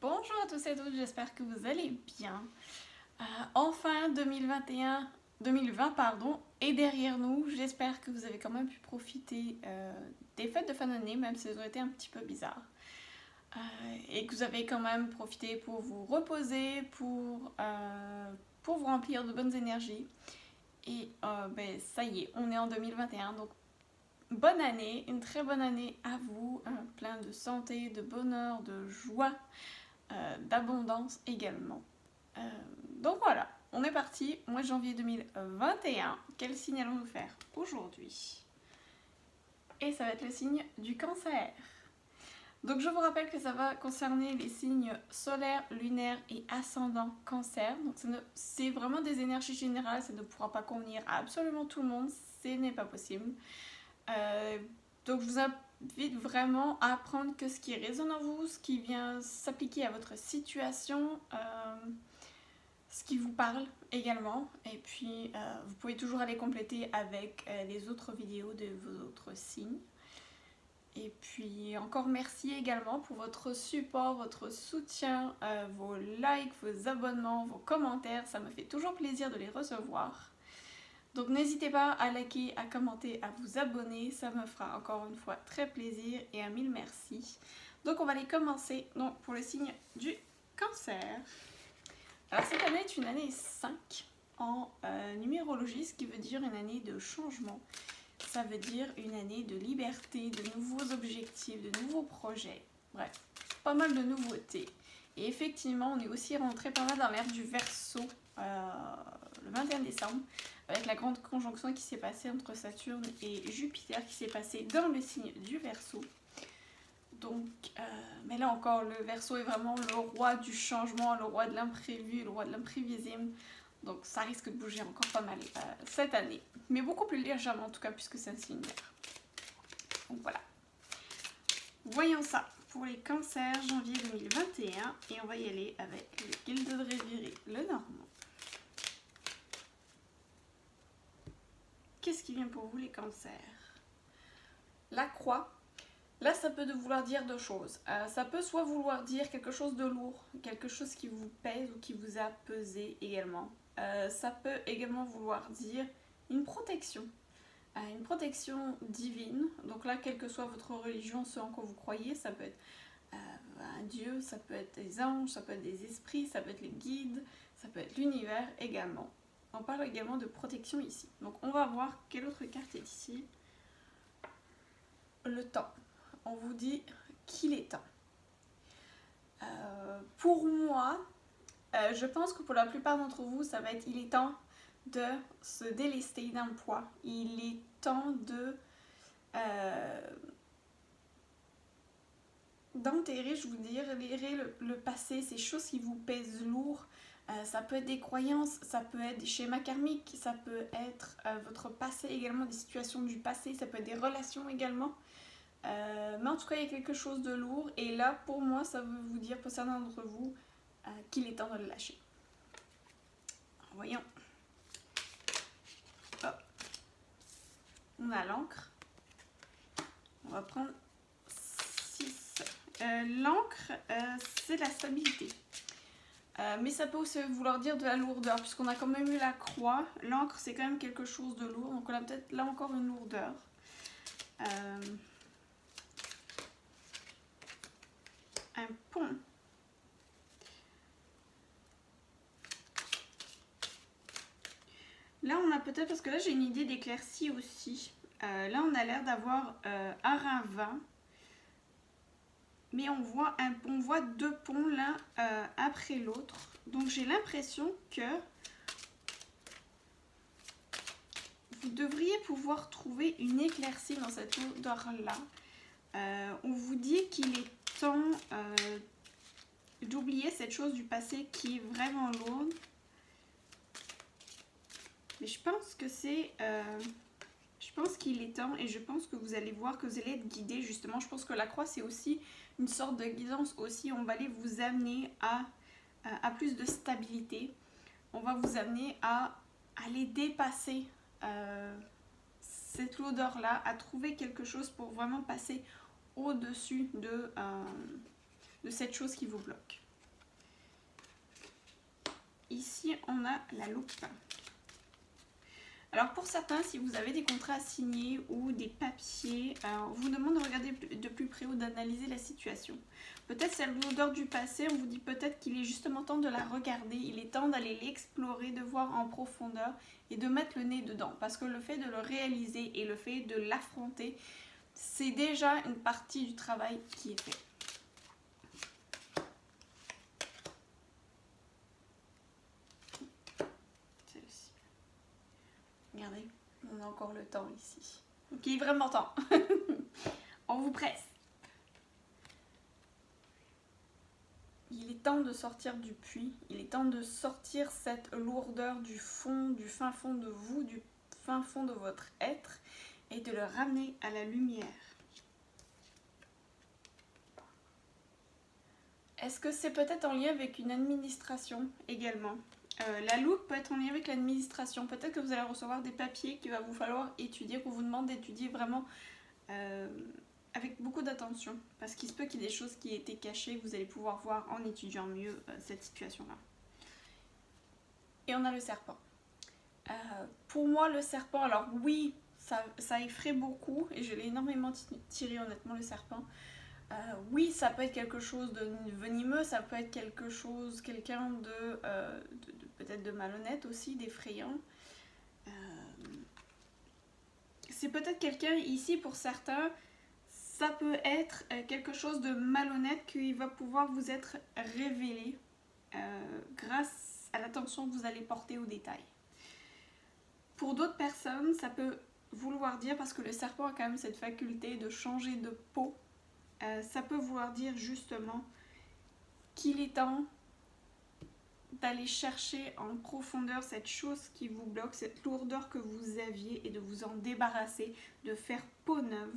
Bonjour à tous et toutes, j'espère que vous allez bien. Enfin 2020 est derrière nous. J'espère que vous avez quand même pu profiter des fêtes de fin d'année, même si elles ont été un petit peu bizarres. Et que vous avez quand même profité pour vous reposer, pour vous remplir de bonnes énergies. Et ça y est, on est en 2021, donc bonne année, une très bonne année à vous, plein de santé, de bonheur, de joie, d'abondance également. Euh, donc voilà, on est parti, mois de janvier 2021. Quel signe allons-nous faire aujourd'hui? Et ça va être le signe du cancer. Donc je vous rappelle que ça va concerner les signes solaires, lunaires et ascendant cancer. Donc c'est vraiment des énergies générales, ça ne pourra pas convenir à absolument tout le monde, ce n'est pas possible. Donc je vous invite vraiment à apprendre que ce qui résonne en vous, ce qui vient s'appliquer à votre situation, ce qui vous parle également. Et puis vous pouvez toujours aller compléter avec les autres vidéos de vos autres signes. Et puis encore merci également pour votre support, votre soutien, vos likes, vos abonnements, vos commentaires. Ça me fait toujours plaisir de les recevoir. Donc n'hésitez pas à liker, à commenter, à vous abonner. Ça me fera encore une fois très plaisir et un mille merci. Donc on va aller commencer donc, pour le signe du cancer. Alors cette année est une année 5 en numérologie, ce qui veut dire une année de changement. Ça veut dire une année de liberté, de nouveaux objectifs, de nouveaux projets. Bref, pas mal de nouveautés. Et effectivement, on est aussi rentré pas mal dans l'ère du Verseau le 21 décembre, avec la grande conjonction qui s'est passée entre Saturne et Jupiter, qui s'est passée dans le signe du Verseau. Donc, mais là encore, le Verseau est vraiment le roi du changement, le roi de l'imprévu, le roi de l'imprévisible. Donc ça risque de bouger encore pas mal cette année. Mais beaucoup plus légèrement en tout cas, puisque c'est un signe d'air. Donc voilà. Voyons ça pour les cancers janvier 2021. Et on va y aller avec le Guilde de Réviré, le Normand. Qu'est-ce qui vient pour vous les cancers? La croix. Là, ça peut vouloir dire deux choses. Ça peut soit vouloir dire quelque chose de lourd, quelque chose qui vous pèse ou qui vous a pesé également. Ça peut également vouloir dire une protection divine. Donc là, quelle que soit votre religion, ce en quoi vous croyez, ça peut être un dieu, ça peut être des anges, ça peut être des esprits, ça peut être les guides, ça peut être l'univers également. On parle également de protection ici. Donc on va voir quelle autre carte est ici. Le temps. On vous dit qu'il est temps. Pour moi, je pense que pour la plupart d'entre vous, ça va être il est temps de se délester d'un poids. Il est temps d'enterrer, je vous dirais, le passé, ces choses qui vous pèsent lourd. Ça peut être des croyances, ça peut être des schémas karmiques, ça peut être votre passé également, des situations du passé, ça peut être des relations également. Mais en tout cas, il y a quelque chose de lourd. Et là, pour moi, ça veut vous dire, pour certains d'entre vous, qu'il est temps de le lâcher. Alors, voyons. Hop. On a l'encre. On va prendre 6. L'encre, c'est la stabilité. Mais ça peut aussi vouloir dire de la lourdeur, puisqu'on a quand même eu la croix. L'encre, c'est quand même quelque chose de lourd. Donc on a peut-être là encore une lourdeur. Un pont. Là, on a peut-être, parce que là, j'ai une idée d'éclaircie aussi. Là, on a l'air d'avoir un ravin. Mais on voit deux ponts l'un après l'autre. Donc, j'ai l'impression que vous devriez pouvoir trouver une éclaircie dans cette odeur-là. On vous dit qu'il est temps d'oublier cette chose du passé qui est vraiment lourde. Mais je pense que je pense qu'il est temps et je pense que vous allez voir que vous allez être guidé justement. Je pense que la croix c'est aussi une sorte de guidance aussi. On va aller vous amener à plus de stabilité. On va vous amener à aller dépasser cette lourdeur-là, à trouver quelque chose pour vraiment passer au-dessus de cette chose qui vous bloque. ici, on a la loupe. Alors pour certains, si vous avez des contrats à signer ou des papiers, on vous demande de regarder de plus près ou d'analyser la situation. Peut-être c'est l'odeur du passé, on vous dit peut-être qu'il est justement temps de la regarder, il est temps d'aller l'explorer, de voir en profondeur et de mettre le nez dedans. Parce que le fait de le réaliser et le fait de l'affronter, c'est déjà une partie du travail qui est fait. Celle-ci. Regardez, on a encore le temps ici. Donc il est vraiment temps. On vous presse. Il est temps de sortir du puits. Il est temps de sortir cette lourdeur du fin fond de vous, du fin fond de votre être et de le ramener à la lumière. Est-ce que c'est peut-être en lien avec une administration également? La loupe peut être en lien avec l'administration. Peut-être que vous allez recevoir des papiers qu'il va vous falloir étudier, qu'on vous demande d'étudier vraiment avec beaucoup d'attention. Parce qu'il se peut qu'il y ait des choses qui aient été cachées, que vous allez pouvoir voir en étudiant mieux cette situation-là. Et on a le serpent. Pour moi, le serpent, alors oui, ça effraie beaucoup, et je l'ai énormément tiré honnêtement, le serpent. Oui, ça peut être quelque chose de venimeux, ça peut être quelqu'un de peut-être de malhonnête aussi, d'effrayant. C'est peut-être quelqu'un ici, pour certains, ça peut être quelque chose de malhonnête qui va pouvoir vous être révélé grâce à l'attention que vous allez porter aux détails. Pour d'autres personnes, ça peut vouloir dire, parce que le serpent a quand même cette faculté de changer de peau, ça peut vouloir dire justement qu'il est temps d'aller chercher en profondeur cette chose qui vous bloque, cette lourdeur que vous aviez et de vous en débarrasser, de faire peau neuve,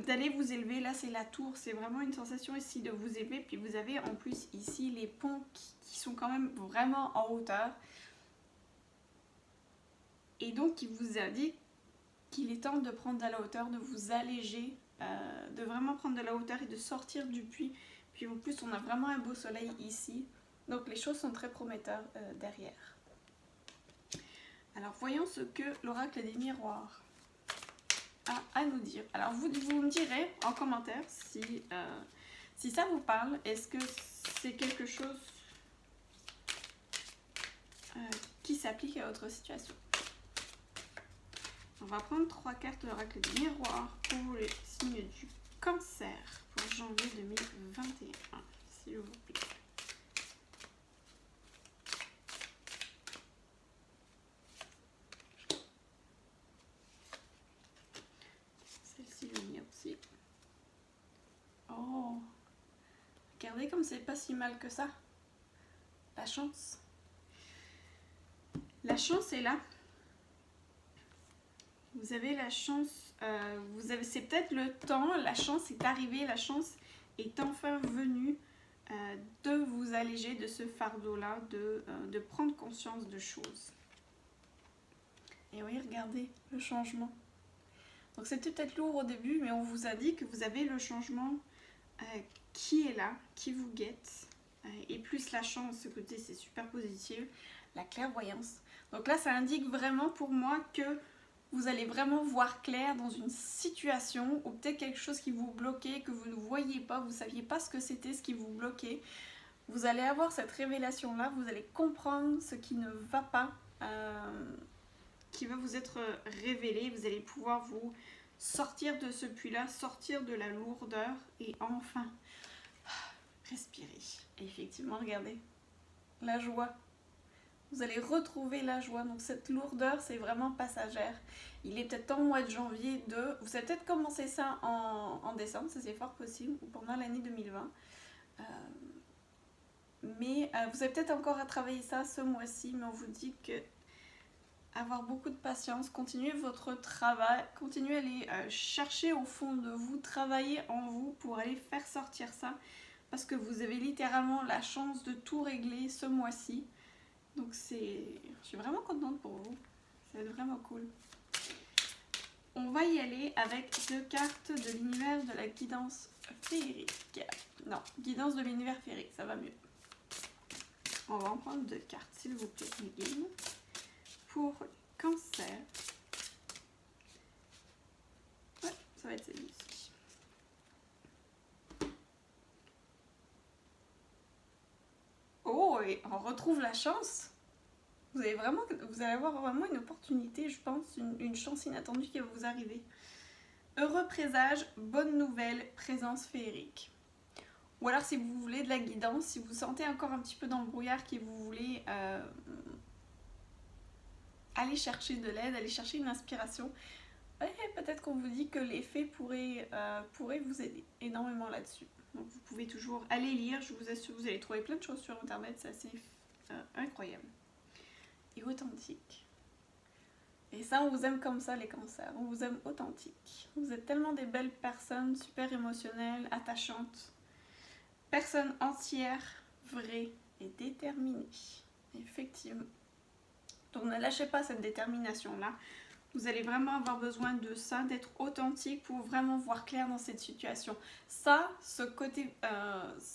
d'aller vous élever. Là c'est la tour, c'est vraiment une sensation ici de vous élever, puis vous avez en plus ici les ponts qui sont quand même vraiment en hauteur et donc qui vous indique qu'il est temps de prendre de la hauteur, de vous alléger, de vraiment prendre de la hauteur et de sortir du puits. Puis en plus on a vraiment un beau soleil ici, donc les choses sont très prometteurs derrière. Alors voyons ce que l'oracle des miroirs a à nous dire. Alors vous me direz en commentaire si ça vous parle. Est-ce que c'est quelque chose qui s'applique à votre situation? On va prendre 3 cartes de l'oracle des miroirs pour les signes du Cancer pour janvier 2021, s'il vous plaît. Celle-ci, je mets aussi. Oh, regardez comme c'est pas si mal que ça. La chance. La chance est là. Vous avez la chance, c'est peut-être le temps, la chance est arrivée, la chance est enfin venue de vous alléger de ce fardeau-là, de prendre conscience de choses. Et oui, regardez le changement. Donc c'était peut-être lourd au début, mais on vous a dit que vous avez le changement qui est là, qui vous guette. Et plus la chance, ce côté c'est super positif, la clairvoyance. Donc là ça indique vraiment pour moi que vous allez vraiment voir clair dans une situation ou peut-être quelque chose qui vous bloquait, que vous ne voyiez pas, vous ne saviez pas ce que c'était, ce qui vous bloquait. Vous allez avoir cette révélation-là, vous allez comprendre ce qui ne va pas, qui va vous être révélé. Vous allez pouvoir vous sortir de ce puits-là, sortir de la lourdeur et enfin respirer. Et effectivement, regardez, la joie. Vous allez retrouver la joie. Donc cette lourdeur, c'est vraiment passagère. Il est peut-être temps au mois de janvier de... Vous avez peut-être commencé ça en décembre, ça c'est fort possible, ou pendant l'année 2020. Mais vous avez peut-être encore à travailler ça ce mois-ci, mais on vous dit que avoir beaucoup de patience, continuez votre travail, continuez à aller chercher au fond de vous, travailler en vous pour aller faire sortir ça, parce que vous avez littéralement la chance de tout régler ce mois-ci. Donc je suis vraiment contente pour vous, c'est vraiment cool. On va y aller avec 2 cartes de l'univers de la guidance féerique. Non, guidance de l'univers féerique, ça va mieux. On va en prendre 2 cartes, s'il vous plaît, Megan. Pour Cancer. Ouais, ça va être celle-ci. Oh, et on retrouve la chance. Vous allez avoir vraiment une opportunité, je pense, une chance inattendue qui va vous arriver. Heureux présage, bonne nouvelle, présence féerique. Ou alors si vous voulez de la guidance, si vous sentez encore un petit peu dans le brouillard, que vous voulez aller chercher de l'aide, aller chercher une inspiration, ouais, peut-être qu'on vous dit que les fées pourraient vous aider énormément là-dessus. Donc vous pouvez toujours aller lire, je vous assure, vous allez trouver plein de choses sur internet, c'est assez incroyable. Et authentique. Et ça, on vous aime comme ça, les cancers. On vous aime authentique. Vous êtes tellement des belles personnes, super émotionnelles, attachantes. Personnes entières, vraies et déterminées. Effectivement. Donc ne lâchez pas cette détermination-là. Vous allez vraiment avoir besoin de ça, d'être authentique pour vraiment voir clair dans cette situation. Ça, ce côté,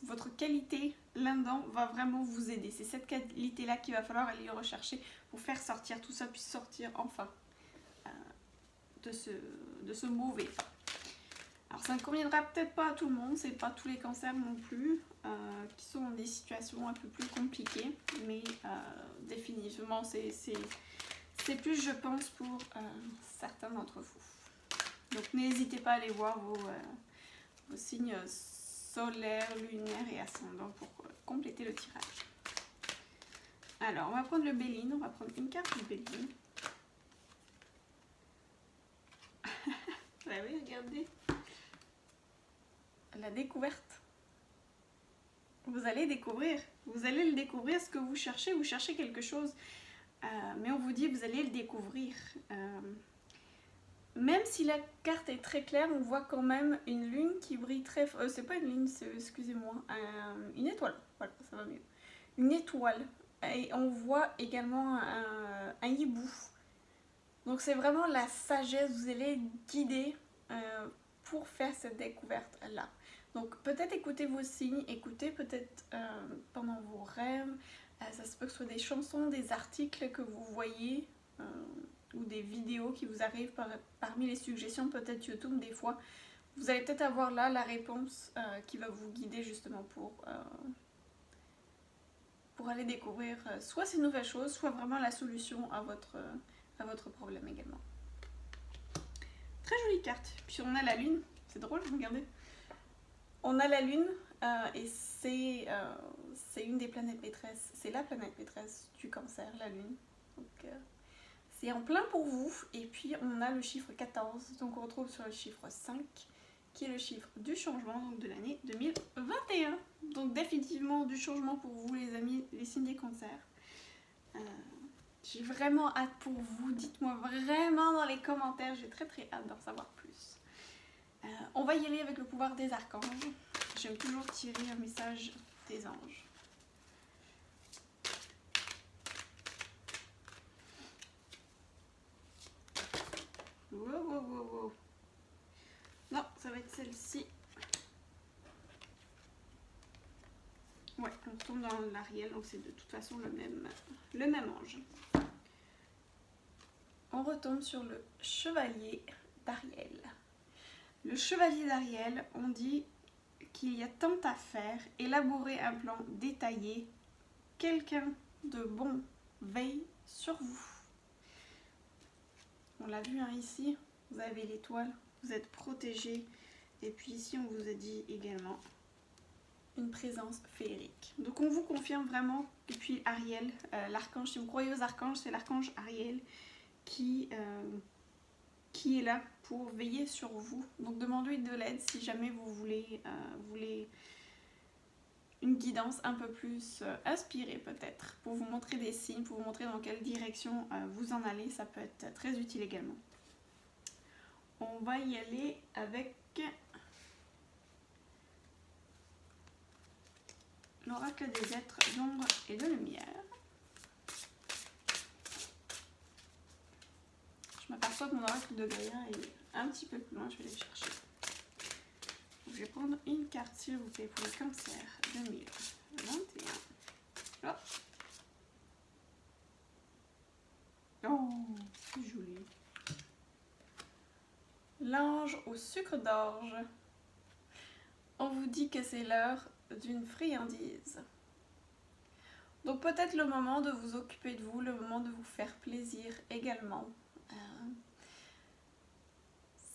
votre qualité là-dedans va vraiment vous aider. C'est cette qualité-là qu'il va falloir aller rechercher pour faire sortir tout ça, puis sortir enfin de ce mauvais pas. Alors ça ne conviendra peut-être pas à tout le monde, c'est pas tous les cancers non plus qui sont dans des situations un peu plus compliquées, mais définitivement c'est plus, je pense, pour certains d'entre vous. Donc n'hésitez pas à aller voir vos signes solaires, lunaires et ascendants pour compléter le tirage. Alors, on va prendre le Béline, on va prendre une carte du Béline. Bah oui, regardez. La découverte. Vous allez le découvrir ce que vous cherchez quelque chose. Mais on vous dit, vous allez le découvrir. Même si la carte est très claire, on voit quand même une lune qui brille très fort. C'est pas une lune, excusez-moi, une étoile. Voilà, ça va mieux. Une étoile. Et on voit également un hibou. Donc c'est vraiment la sagesse, vous allez être guidé pour faire cette découverte-là. Donc peut-être écoutez vos signes, écoutez peut-être pendant vos rêves. Ça se peut que ce soit des chansons, des articles que vous voyez ou des vidéos qui vous arrivent parmi les suggestions, peut-être YouTube des fois. Vous allez peut-être avoir là la réponse qui va vous guider justement pour aller découvrir soit ces nouvelles choses, soit vraiment la solution à votre problème également. Très jolie carte. Puis on a la lune, c'est drôle, regardez. On a la lune et c'est une des planètes maîtresses, c'est la planète maîtresse du cancer, la lune. Donc c'est en plein pour vous. Et puis on a le chiffre 14, donc on retrouve sur le chiffre 5, qui est le chiffre du changement, donc de l'année 2021. Donc définitivement du changement pour vous les amis, les signes des cancers. J'ai vraiment hâte pour vous, dites-moi vraiment dans les commentaires, j'ai très hâte d'en savoir plus. On va y aller avec le pouvoir des archanges. J'aime toujours tirer un message des anges. Wow. Non, ça va être celle-ci. Ouais, on tombe dans l'Ariel, donc c'est de toute façon le même ange. On retombe sur le chevalier d'Ariel. Le chevalier d'Ariel, on dit qu'il y a tant à faire, élaborer un plan détaillé, quelqu'un de bon veille sur vous. On l'a vu ici, vous avez l'étoile, vous êtes protégé, et puis ici on vous a dit également une présence féerique. Donc on vous confirme vraiment, et puis Ariel, l'archange, si vous croyez aux archanges, c'est l'archange Ariel qui est là pour veiller sur vous. Donc demandez de l'aide si jamais vous voulez une guidance un peu plus inspirée peut-être, pour vous montrer des signes, pour vous montrer dans quelle direction vous en allez, ça peut être très utile également. On va y aller avec l'oracle des êtres d'ombre et de lumière. Je m'aperçois que mon oracle de Gaïa est un petit peu plus loin, je vais aller le chercher. Donc, je vais prendre une carte s'il vous plaît pour le cancer 2021. Hop. L'ange au sucre d'orge. On vous dit que c'est l'heure d'une friandise. Donc peut-être le moment de vous occuper de vous, le moment de vous faire plaisir également.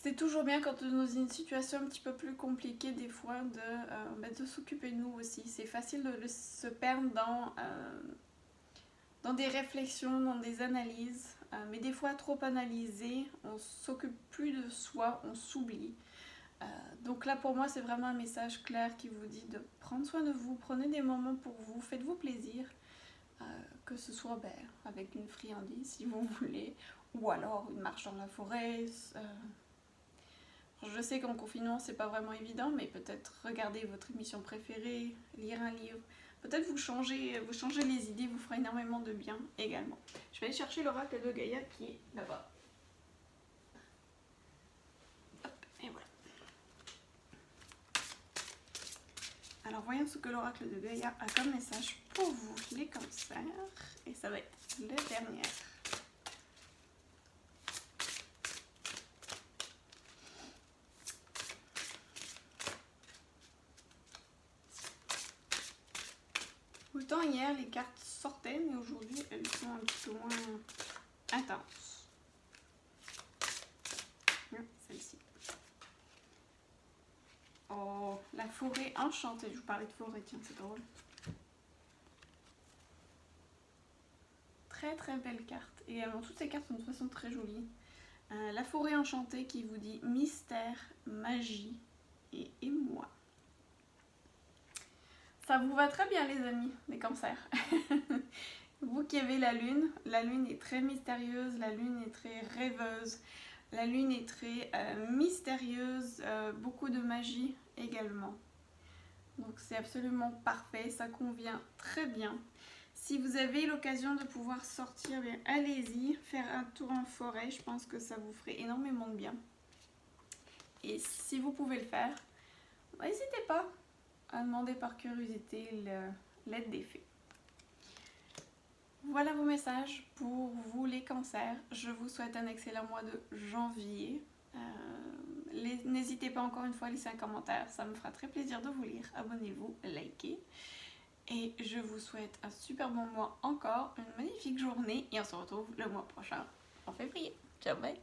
C'est toujours bien quand on est dans une situation un petit peu plus compliquée des fois de s'occuper de nous aussi. C'est facile de se perdre dans des réflexions, dans des analyses. Mais des fois trop analysé, on s'occupe plus de soi, on s'oublie. Donc là pour moi c'est vraiment un message clair qui vous dit de prendre soin de vous, prenez des moments pour vous, faites-vous plaisir. Que ce soit avec une friandise si vous voulez, ou alors une marche dans la forêt. Je sais qu'en confinement c'est pas vraiment évident, mais peut-être regarder votre émission préférée, lire un livre, peut-être vous changer les idées, vous fera énormément de bien également. Je vais aller chercher l'oracle de Gaïa qui est là-bas. Hop, et voilà. Alors voyons ce que l'oracle de Gaïa a comme message pour vous, les cancers. Et ça va être le dernier. Autant hier les cartes sortaient, mais aujourd'hui elles sont un petit peu moins intenses. Celle-ci. Oh, la forêt enchantée. Je vous parlais de forêt, tiens, c'est drôle. Très très belle carte. Et également, toutes ces cartes sont de toute façon très jolies. La forêt enchantée qui vous dit mystère, magie et émoi. Ça vous va très bien les amis, les cancers. Vous qui avez la lune est très mystérieuse, la lune est très rêveuse, la lune est très mystérieuse, beaucoup de magie également. Donc c'est absolument parfait, ça convient très bien. Si vous avez l'occasion de pouvoir sortir, bien allez-y, faire un tour en forêt, je pense que ça vous ferait énormément de bien. Et si vous pouvez le faire, n'hésitez pas à demander par curiosité l'aide des fées. Voilà vos messages pour vous les cancers. Je vous souhaite un excellent mois de janvier. N'hésitez pas encore une fois à laisser un commentaire, ça me fera très plaisir de vous lire. Abonnez-vous, likez. Et je vous souhaite un super bon mois encore, une magnifique journée et on se retrouve le mois prochain en février. Ciao, bye!